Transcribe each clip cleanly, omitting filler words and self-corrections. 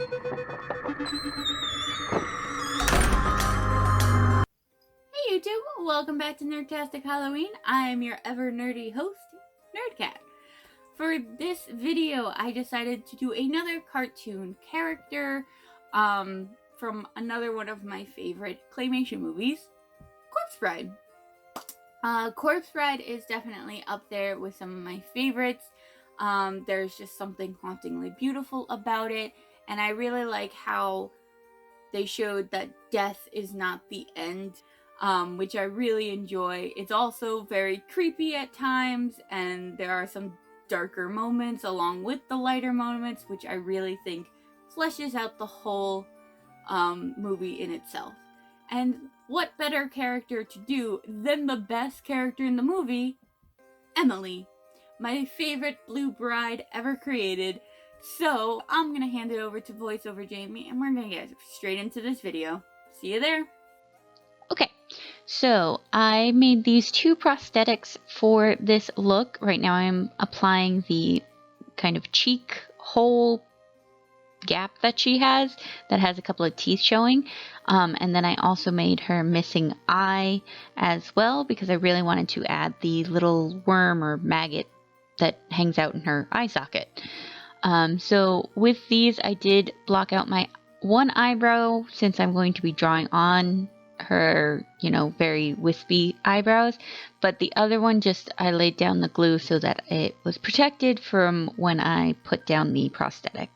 Hey YouTube, welcome back to Nerdtastic Halloween. I am your ever nerdy host, Nerdcat. For this video, I decided to do another cartoon character from another one of my favorite claymation movies, Corpse Bride. Corpse Bride is definitely up there with some of my favorites. There's just something hauntingly beautiful about it, and I really like how they showed that death is not the end, which I really enjoy. It's also very creepy at times, and there are some darker moments along with the lighter moments, which I really think fleshes out the whole movie in itself. And what better character to do than the best character in the movie, Emily, my favorite blue bride ever created. So I'm gonna hand it over to voiceover Jamie, and we're gonna get straight into this video. See you there. Okay, so I made these two prosthetics for this look. Right now I'm applying the kind of cheek hole gap that she has that has a couple of teeth showing, and then I also made her missing eye as well because I really wanted to add the little worm or maggot that hangs out in her eye socket. So with these I did block out my one eyebrow since I'm going to be drawing on her, very wispy eyebrows, but the other one just I laid down the glue so that it was protected from when I put down the prosthetic.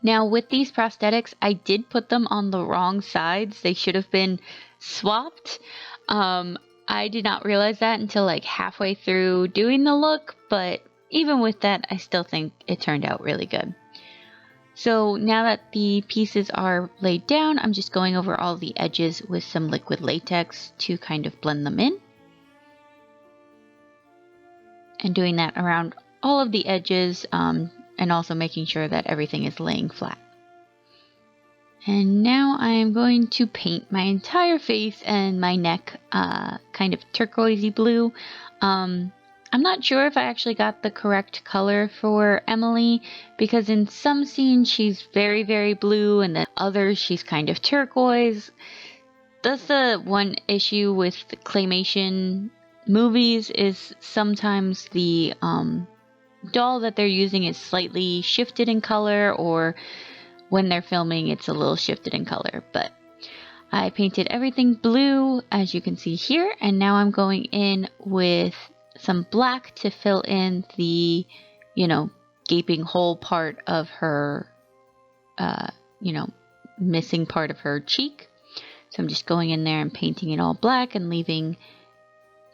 Now with these prosthetics, I did put them on the wrong sides. They should have been swapped. I did not realize that until like halfway through doing the look, but even with that, I still think it turned out really good. So now that the pieces are laid down, I'm just going over all the edges with some liquid latex to kind of blend them in. And doing that around all of the edges, and also making sure that everything is laying flat. And now I am going to paint my entire face and my neck kind of turquoisey blue. I'm not sure if I actually got the correct color for Emily, because in some scenes she's very, very blue, and then others she's kind of turquoise. That's the one issue with the claymation movies, is sometimes the doll that they're using is slightly shifted in color, or when they're filming it's a little shifted in color. But I painted everything blue, as you can see here, and now I'm going in with some black to fill in the, gaping hole part of her, missing part of her cheek. So I'm just going in there and painting it all black and leaving,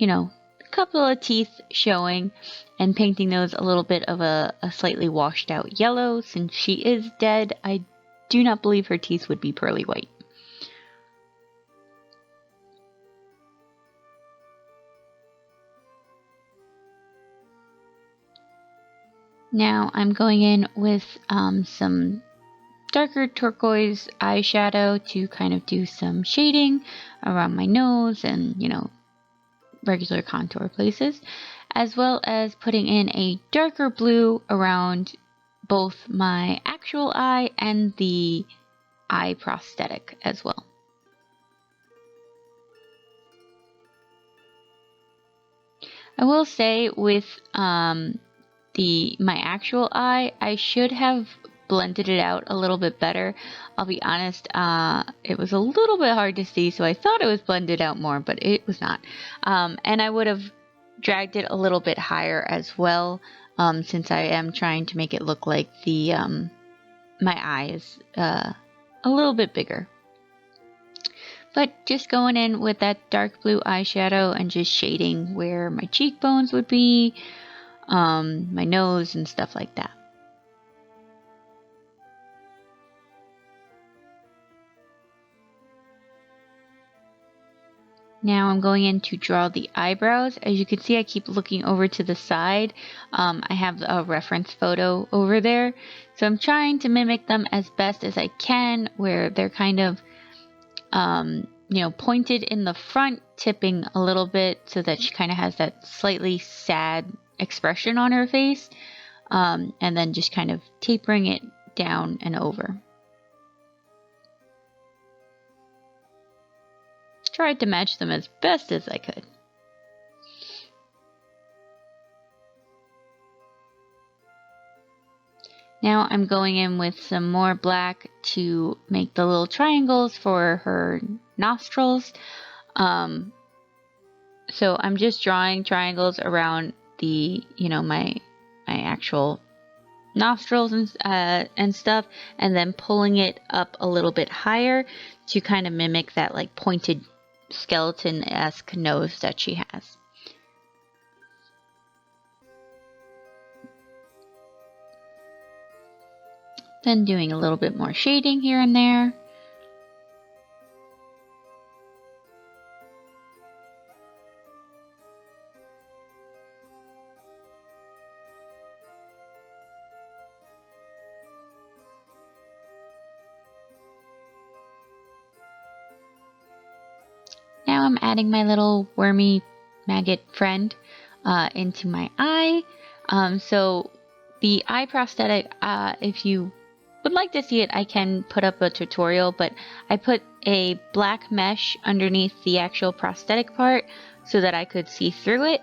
a couple of teeth showing, and painting those a little bit of a slightly washed out yellow. Since she is dead, I do not believe her teeth would be pearly white. Now I'm going in with some darker turquoise eyeshadow to kind of do some shading around my nose and, regular contour places, as well as putting in a darker blue around both my actual eye and the eye prosthetic as well. I will say with my actual eye, I should have blended it out a little bit better. I'll be honest, it was a little bit hard to see, so I thought it was blended out more, but it was not. And I would have dragged it a little bit higher as well, since I am trying to make it look like the my eye is a little bit bigger. But just going in with that dark blue eyeshadow and just shading where my cheekbones would be, my nose and stuff like that. Now I'm going in to draw the eyebrows. As you can see, I keep looking over to the side. I have a reference photo over there. So I'm trying to mimic them as best as I can, where they're kind of, pointed in the front, tipping a little bit so that she kind of has that slightly sad expression on her face. And then just kind of tapering it down and over. Tried to match them as best as I could. Now I'm going in with some more black to make the little triangles for her nostrils. So I'm just drawing triangles around the, my actual nostrils and stuff, and then pulling it up a little bit higher to kind of mimic that like pointed skeleton-esque nose that she has. Then doing a little bit more shading here and there. Now I'm adding my little wormy maggot friend into my eye. So the eye prosthetic, if you would like to see it, I can put up a tutorial, but I put a black mesh underneath the actual prosthetic part so that I could see through it.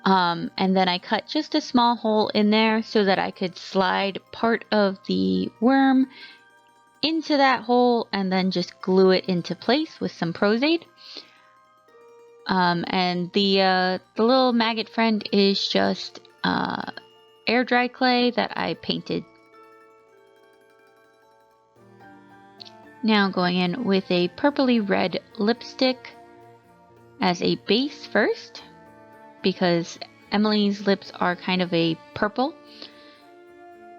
And then I cut just a small hole in there so that I could slide part of the worm into that hole and then just glue it into place with some Pros-Aide. And the little maggot friend is just air dry clay that I painted. Now going in with a purpley red lipstick as a base first, because Emily's lips are kind of a purple,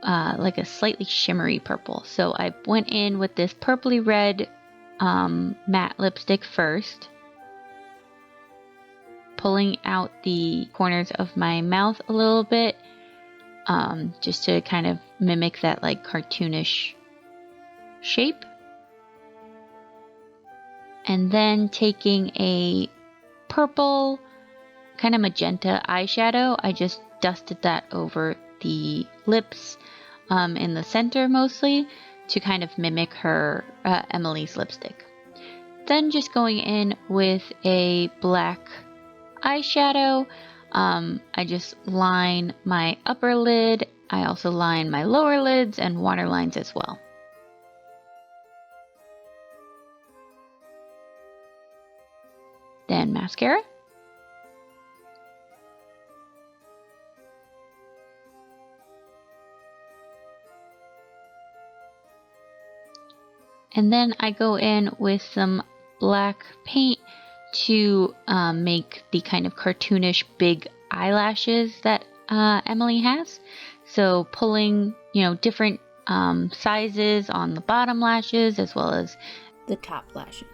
like a slightly shimmery purple. So I went in with this purpley red matte lipstick first, pulling out the corners of my mouth a little bit, just to kind of mimic that like cartoonish shape. And then taking a purple, kind of magenta eyeshadow, I just dusted that over the lips in the center mostly to kind of mimic her Emily's lipstick. Then just going in with a black eyeshadow, I just line my upper lid. I also line my lower lids and water lines as well. Then mascara. And then I go in with some black paint to make the kind of cartoonish big eyelashes that Emily has. So pulling, different sizes on the bottom lashes as well as the top lashes.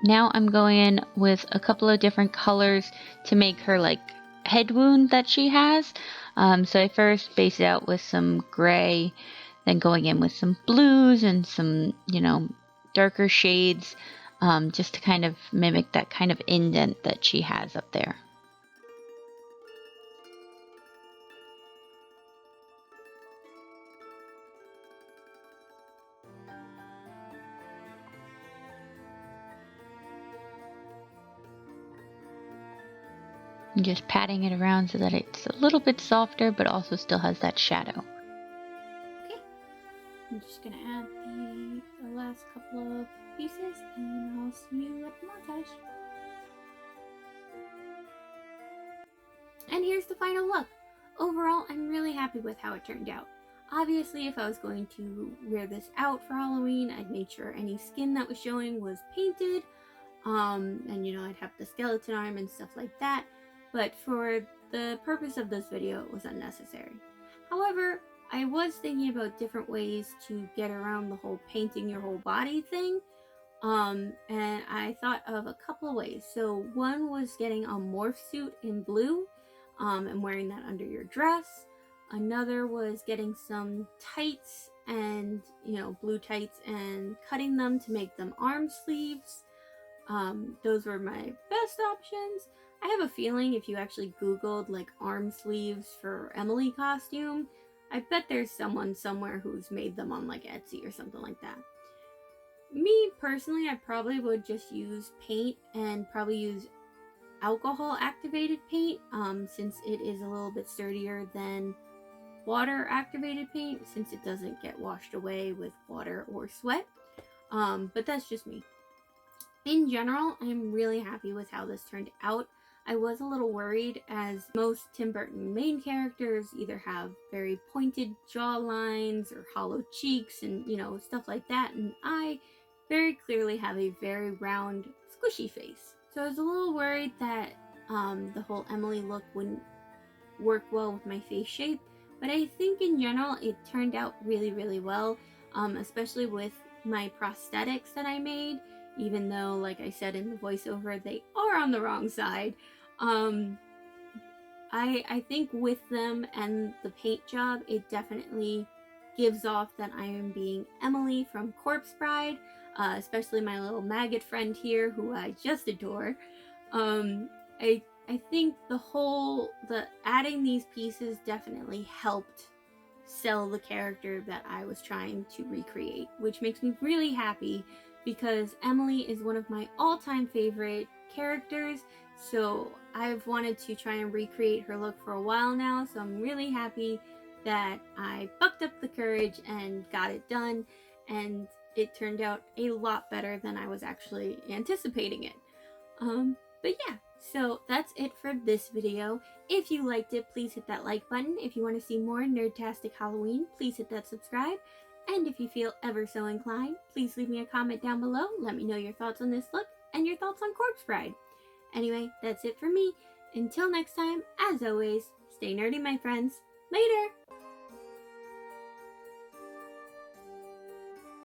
Now I'm going in with a couple of different colors to make her like head wound that she has. So I first base it out with some gray, then going in with some blues and some, darker shades, just to kind of mimic that kind of indent that she has up there. And just patting it around so that it's a little bit softer, but also still has that shadow. Okay, I'm just gonna add the last couple of pieces, and I'll see you at the montage. And here's the final look. Overall, I'm really happy with how it turned out. Obviously, if I was going to wear this out for Halloween, I'd make sure any skin that was showing was painted, and I'd have the skeleton arm and stuff like that. But for the purpose of this video, it was unnecessary. However, I was thinking about different ways to get around the whole painting your whole body thing. And I thought of a couple of ways. So one was getting a morph suit in blue, and wearing that under your dress. Another was getting some tights and, blue tights, and cutting them to make them arm sleeves. Those were my best options. I have a feeling if you actually Googled like arm sleeves for Emily costume, I bet there's someone somewhere who's made them on like Etsy or something like that. Me personally, I probably would just use paint and probably use alcohol activated paint, since it is a little bit sturdier than water activated paint, since it doesn't get washed away with water or sweat. But that's just me. In general, I'm really happy with how this turned out. I was a little worried, as most Tim Burton main characters either have very pointed jaw lines or hollow cheeks and, you know, stuff like that, and I very clearly have a very round, squishy face. So I was a little worried that the whole Emily look wouldn't work well with my face shape, but I think in general it turned out really, really well, especially with my prosthetics that I made, even though, like I said in the voiceover, they are on the wrong side. I think with them and the paint job, it definitely gives off that I am being Emily from Corpse Bride, especially my little maggot friend here, who I just adore. I think the adding these pieces definitely helped sell the character that I was trying to recreate, which makes me really happy because Emily is one of my all-time favorite characters, so I've wanted to try and recreate her look for a while now, so I'm really happy that I bucked up the courage and got it done, and it turned out a lot better than I was actually anticipating it. But yeah, so that's it for this video. If you liked it, please hit that like button. If you want to see more Nerdtastic Halloween, please hit that subscribe. And if you feel ever so inclined, please leave me a comment down below. Let me know your thoughts on this look and your thoughts on Corpse Bride. Anyway, that's it for me. Until next time, as always, stay nerdy, my friends. Later!